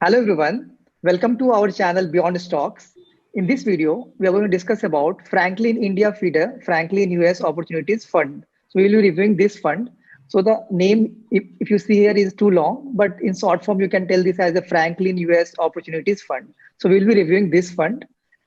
Hello everyone, welcome to our channel Beyond Stocks. In this video, we are going to discuss about Franklin India Feeder Franklin US Opportunities Fund. So we will be reviewing this fund. So the name, if you see here, is too long, but in short form, you can tell this as the Franklin US Opportunities Fund. So we'll be reviewing this fund.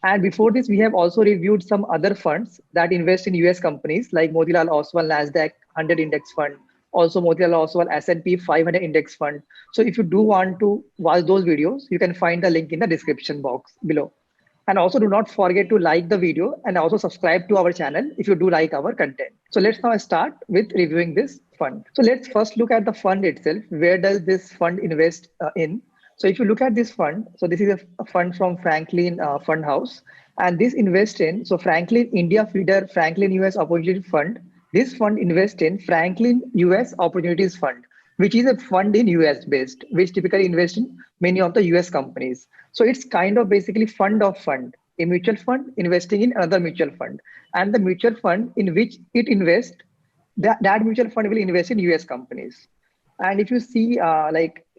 And before this, we have also reviewed some other funds that invest in US companies like Motilal Oswal Nasdaq 100 Index Fund, also Motilal Oswal S&P 500 Index Fund. So if you do want to watch those videos, you can find the link in the description box below. And also do not forget to like the video and also subscribe to our channel if you do like our content. So let's now start with reviewing this fund. So let's first look at the fund itself. Where does this fund invest in? So if you look at this fund, so this is a fund from Franklin Fund House, and this invests in, so Franklin India Feeder Franklin US Opportunity Fund. This fund invests in Franklin US Opportunities Fund, which is a fund in US based, which typically invests in many of the US companies. So it's kind of basically fund of fund, a mutual fund investing in another mutual fund. And the mutual fund in which it invests, that mutual fund will invest in US companies. And if you see,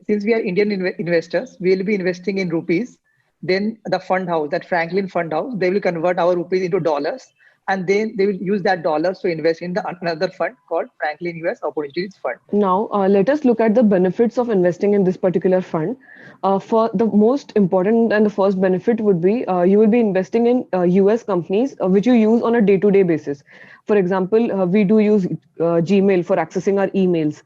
since we are Indian investors, we will be investing in rupees. Then the fund house, that Franklin Fund House, they will convert our rupees into dollars, and then they will use that dollars to invest in the another fund called Franklin US Opportunities Fund. Now, let us look at the benefits of investing in this particular fund. For the most important and the first benefit would be you will be investing in US companies which you use on a day-to-day basis. For example, we do use Gmail for accessing our emails.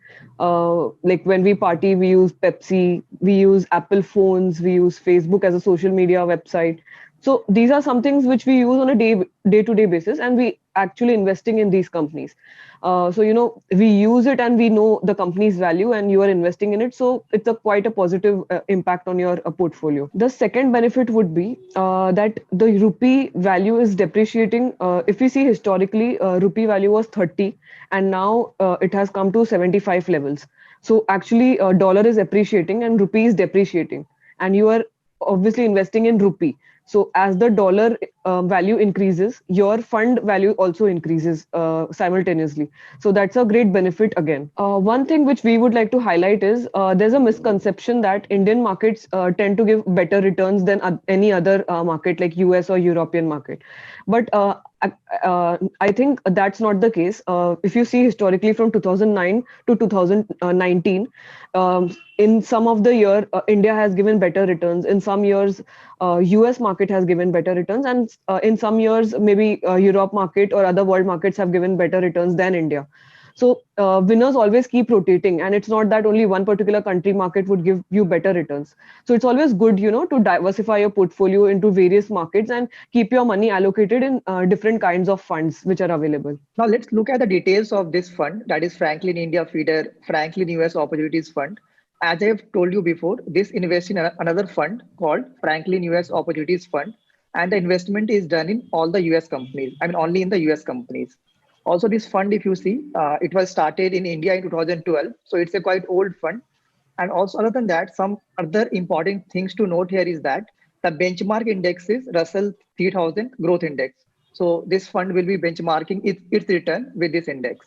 Like when we party, we use Pepsi, we use Apple phones, we use Facebook as a social media website. So these are some things which we use on a day-to-day basis, and we actually investing in these companies. So we use it and we know the company's value, and you are investing in it. So it's a quite a positive impact on your portfolio. The second benefit would be that the rupee value is depreciating. If we see historically, rupee value was 30, and now it has come to 75 levels. So actually, dollar is appreciating and rupee is depreciating, and you are obviously investing in rupee. So as the dollar value increases, your fund value also increases simultaneously. So that's a great benefit again. One thing which we would like to highlight is there's a misconception that Indian markets tend to give better returns than any other market like US or European market. But I think that's not the case. If you see historically from 2009 to 2019, in some of the year, India has given better returns. In some years, US market has given better returns, and in some years, maybe Europe market or other world markets have given better returns than India. So winners always keep rotating, and it's not that only one particular country market would give you better returns. So it's always good, to diversify your portfolio into various markets and keep your money allocated in different kinds of funds which are available. Now let's look at the details of this fund, that is Franklin India Feeder Franklin US Opportunities Fund. As I have told you before, this invests in another fund called Franklin US Opportunities Fund, and the investment is done in all the US companies. I mean, only in the US companies. Also, this fund, if you see, it was started in India in 2012, so it's a quite old fund. And also, other than that, some other important things to note here is that the benchmark index is Russell 3000 Growth Index. So this fund will be benchmarking its return with this index.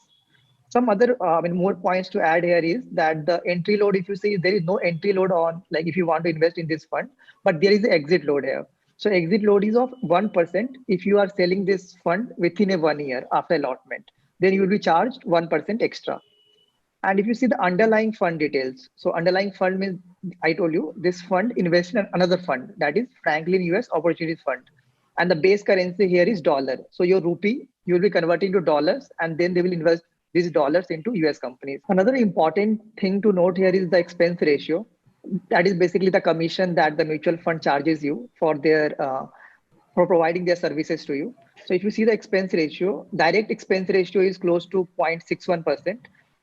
Some other, more points to add here is that the entry load, if you see, there is no entry load on, like if you want to invest in this fund, but there is the exit load here. So exit load is of 1% if you are selling this fund within a 1 year after allotment, then you will be charged 1% extra. And if you see the underlying fund details, so underlying fund means, I told you, this fund invests in another fund, that is Franklin US Opportunities Fund. And the base currency here is dollar. So your rupee, you will be converting to dollars, and then they will invest these dollars into US companies. Another important thing to note here is the expense ratio. That is basically the commission that the mutual fund charges you for providing their services to you. So if you see the expense ratio, direct expense ratio is close to 0.61%,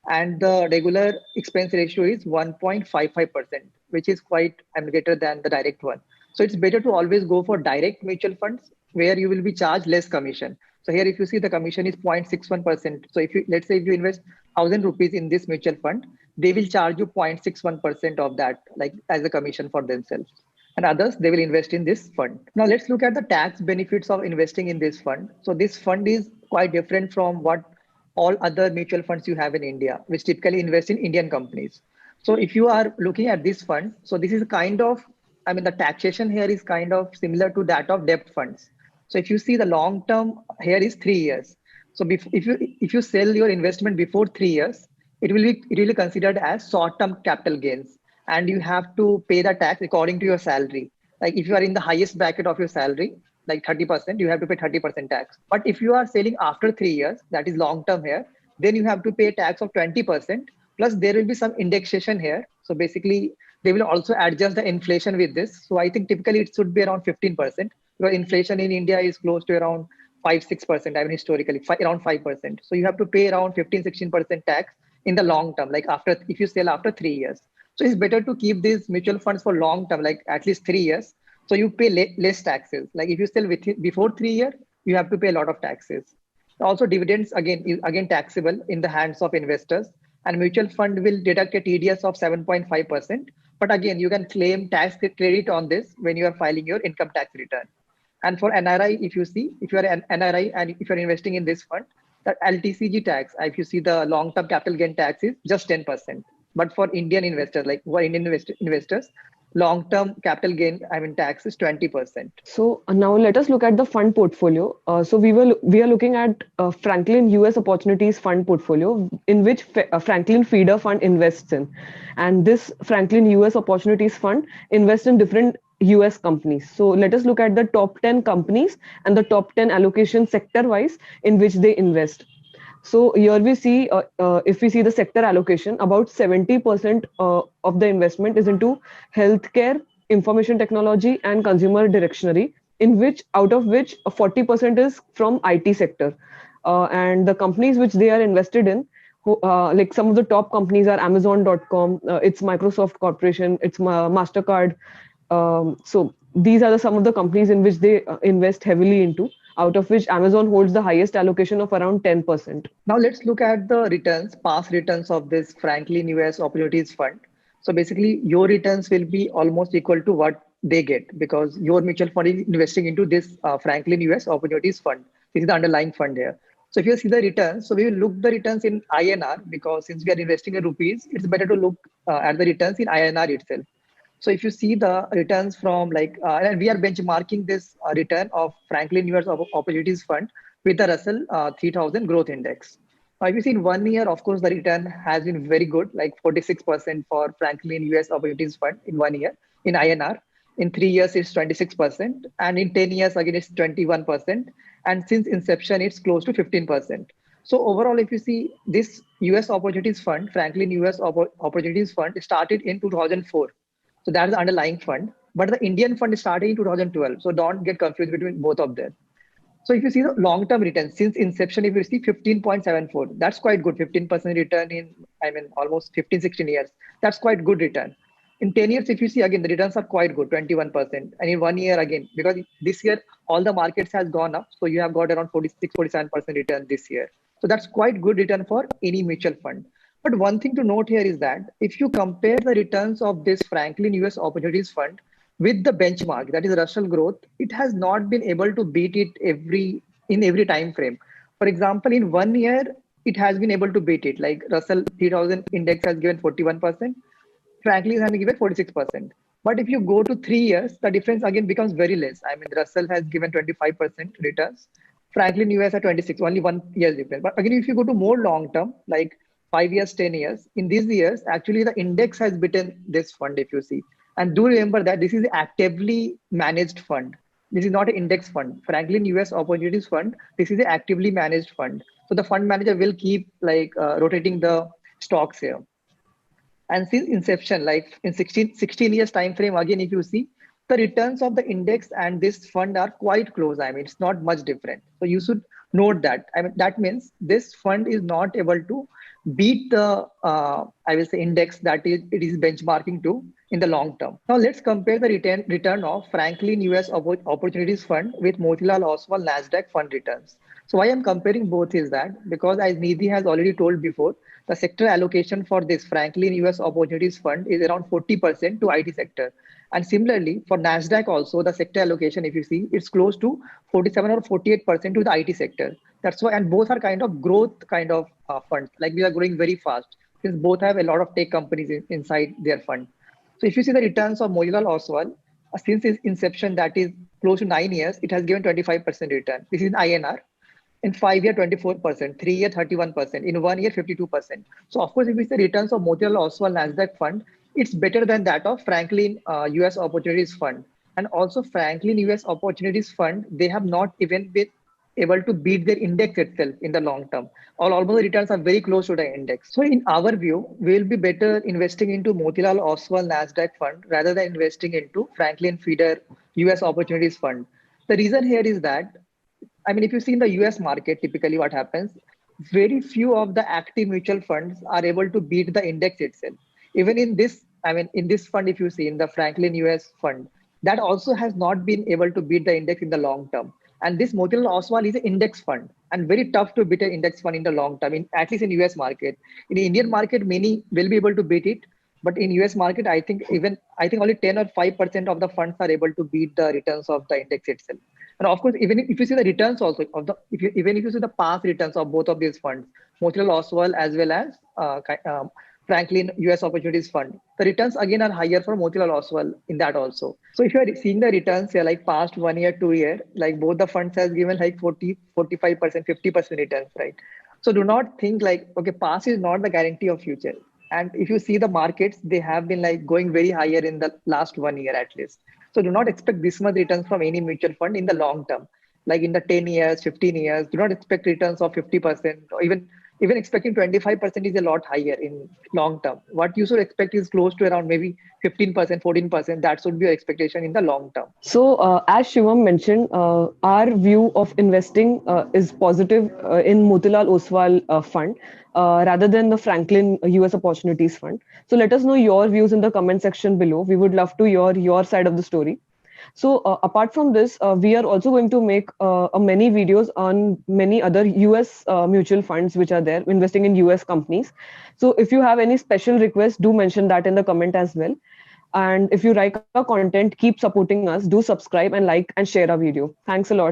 and the regular expense ratio is 1.55%, which is quite greater than the direct one. So it's better to always go for direct mutual funds where you will be charged less commission. So here, if you see, the commission is 0.61%. So if you, let's say if you invest 1,000 rupees in this mutual fund, they will charge you 0.61% of that, like as a commission for themselves. And others, they will invest in this fund. Now let's look at the tax benefits of investing in this fund. So this fund is quite different from what all other mutual funds you have in India, which typically invest in Indian companies. So if you are looking at this fund, so this is kind of, I mean, the taxation here is kind of similar to that of debt funds. So if you see the long term here is 3 years. So if you sell your investment before 3 years, it will be considered as short term capital gains, and you have to pay the tax according to your salary. Like if you are in the highest bracket of your salary, like 30%, you have to pay 30% tax. But if you are selling after 3 years, that is long term here, then you have to pay tax of 20%. Plus there will be some indexation here. So basically they will also adjust the inflation with this. So I think typically it should be around 15%. Because inflation in India is close to around 5-6%. I mean historically around 5%. So you have to pay around 15-16% tax in the long term, like after if you sell after 3 years. So it's better to keep these mutual funds for long term, like at least 3 years. So you pay less taxes. Like if you sell before 3 years, you have to pay a lot of taxes. Also, dividends again is again taxable in the hands of investors, and mutual fund will deduct a TDS of 7.5%. But again, you can claim tax credit on this when you are filing your income tax return. And for NRI, if you see, if you are an NRI and if you're investing in this fund, the LTCG tax, if you see the long-term capital gain tax is just 10%. But for Indian investors, like who are Indian investors, long-term capital gain, I mean, tax is 20%. So now let us look at the fund portfolio. So we are looking at Franklin US Opportunities Fund portfolio, in which Franklin Feeder Fund invests in, and this Franklin US Opportunities Fund invests in different US companies. So let us look at the top 10 companies and the top 10 allocation sector wise in which they invest. So here we see, if we see the sector allocation, about 70% of the investment is into healthcare, information technology, and consumer directionary, in which out of which 40% is from IT sector. And the companies which they are invested in, like some of the top companies are Amazon.com, it's Microsoft Corporation, it's Mastercard. So these are some of the companies in which they invest heavily into, out of which Amazon holds the highest allocation of around 10%. Now let's look at the returns, past returns of this Franklin US Opportunities Fund. So basically, your returns will be almost equal to what they get because your mutual fund is investing into this Franklin US Opportunities Fund. This is the underlying fund here. So if you see the returns, so we will look the returns in INR because since we are investing in rupees, it's better to look at the returns in INR itself. So if you see the returns from like, and we are benchmarking this return of Franklin US Opportunities Fund with the Russell 3000 Growth Index. Now, if you see in 1 year, of course, the return has been very good, like 46% for Franklin US Opportunities Fund in 1 year in INR. In 3 years, it's 26%. And in 10 years, again, it's 21%. And since inception, it's close to 15%. So overall, if you see this US Opportunities Fund, Franklin US Opportunities Fund started in 2004. So that's the underlying fund. But the Indian fund started in 2012. So don't get confused between both of them. So if you see the long-term return since inception, if you see 15.74, that's quite good. 15% return in, I mean, almost 15, 16 years. That's quite good return. In 10 years, if you see again, the returns are quite good, 21%. And in 1 year again, because this year, all the markets has gone up. So you have got around 46, 47% return this year. So that's quite good return for any mutual fund. But one thing to note here is that if you compare the returns of this Franklin US Opportunities Fund with the benchmark, that is Russell Growth, it has not been able to beat it in every time frame. For example, in 1 year, it has been able to beat it. Like Russell 3000 index has given 41%, Franklin has given 46%. But if you go to 3 years, the difference again becomes very less. I mean, Russell has given 25% returns, Franklin US at 26, only 1 year difference. But again, if you go to more long term, like 5 years, 10 years, in these years, actually the index has beaten this fund, if you see. And do remember that this is actively managed fund. This is not an index fund. Franklin US Opportunities Fund, this is an actively managed fund. So the fund manager will keep like rotating the stocks here. And since inception, like in 16 years time frame, again, if you see, the returns of the index and this fund are quite close. I mean, it's not much different. So you should note that. I mean, that means this fund is not able to beat the, I will say, index that it is benchmarking to in the long term. Now let's compare the return of Franklin US Opportunities Fund with Motilal Oswal Nasdaq fund returns. So why I'm comparing both is that because as Nidhi has already told before, the sector allocation for this Franklin US Opportunities Fund is around 40% to IT sector. And similarly, for NASDAQ also, the sector allocation, if you see, it's close to 47 or 48% to the IT sector. That's why, and both are kind of growth kind of funds, like we are growing very fast. since both have a lot of tech companies inside their fund. So if you see the returns of Motilal Oswal, since its inception, that is close to 9 years, it has given 25% return. This is in INR. In 5 year, 24%, 3 year, 31%, in 1 year, 52%. So of course, if it's the returns of Motilal Oswal Nasdaq fund, it's better than that of Franklin US Opportunities Fund. And also Franklin US Opportunities Fund, they have not even been able to beat their index itself in the long term. All almost the returns are very close to the index. So in our view, we'll be better investing into Motilal Oswal Nasdaq fund rather than investing into Franklin Feeder US Opportunities Fund. The reason here is that, I mean, if you see in the US market, typically what happens, very few of the active mutual funds are able to beat the index itself. Even in this, I mean, in this fund, if you see in the Franklin US fund, that also has not been able to beat the index in the long term. And this Motilal Oswal is an index fund and very tough to beat an index fund in the long term, at least in US market. In the Indian market, many will be able to beat it. But in US market, I think only 10 or 5% of the funds are able to beat the returns of the index itself. And of course, even if you see the returns also of the, even if you see the past returns of both of these funds, Motilal Oswal as well as Franklin US Opportunities Fund, the returns again are higher for Motilal Oswal in that also. So if you are seeing the returns here, like past 1 year, 2 year, like both the funds has given like 40, 45%, 50% returns, right? So do not think like, okay, past is not the guarantee of future. And if you see the markets, they have been like going very higher in the last 1 year at least. So do not expect this much returns from any mutual fund in the long term. Like in the 10 years, 15 years, do not expect returns of 50% or even expecting 25% is a lot higher in long term. What you should expect is close to around maybe 15%, 14%. That should be your expectation in the long term. So, as Shivam mentioned, our view of investing is positive in Motilal Oswal fund rather than the Franklin US Opportunities Fund. So, let us know your views in the comment section below. We would love to hear your side of the story. So apart from this, we are also going to make many videos on many other US mutual funds which are there, investing in US companies. So if you have any special requests, do mention that in the comment as well. And if you like our content, keep supporting us. Do subscribe and like and share our video. Thanks a lot.